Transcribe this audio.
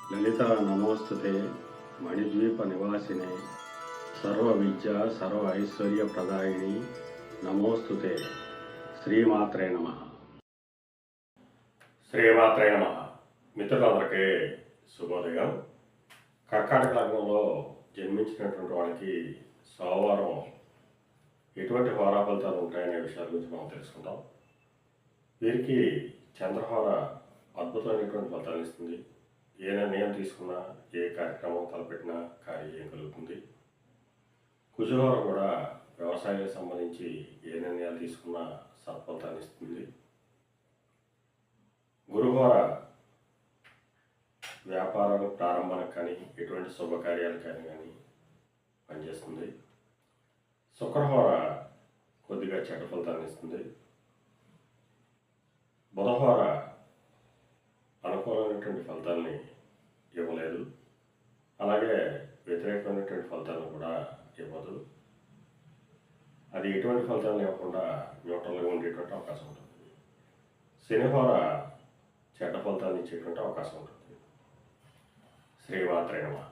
లలిత నమోస్తుతే మణిద్వీప నివాసినే సర్వ విద్య సర్వ ఐశ్వర్య ప్రదాయిని నమోస్తుతే. శ్రీమాత్రే నమ. శ్రీమాత్రే నమ. మిత్రులందరికీ శుభోదయం. కర్కాటక లగ్నంలో జన్మించినటువంటి వాళ్ళకి సోమవారం ఎటువంటి హోరా ఫలితాలు ఉంటాయనే విషయాల గురించి మనం తెలుసుకుందాం. వీరికి చంద్రహోర అద్భుతమైనటువంటి ఫలితాలు ఇస్తుంది. ఏ నిర్ణయం తీసుకున్నా, ఏ కార్యక్రమం తలపెట్టినా కార్యం కలుగుతుంది. కుజహోర కూడా వ్యవసాయానికి సంబంధించి ఏ నిర్ణయాలు తీసుకున్నా సత్ఫలితాన్ని ఇస్తుంది. గురుహోర వ్యాపారాలు ప్రారంభానికి కానీ ఎటువంటి శుభకార్యాలు కానీ పనిచేస్తుంది. శుక్రహోర కొద్దిగా చెడ్డ ఫలితాన్ని ఇస్తుంది. బుధహోర అనుకూలమైనటువంటి ఫలితాలని ఇవ్వలేదు, అలాగే వ్యతిరేకమైనటువంటి ఫలితాలను కూడా ఇవ్వదు. అది ఎటువంటి ఫలితాలను ఇవ్వకుండా న్యూట్రల్గా ఉండేటువంటి అవకాశం ఉంటుంది. శనిహోర చెడ్డ ఫలితాలను ఇచ్చేటువంటి అవకాశం ఉంటుంది. శ్రీమాత్రే నమః.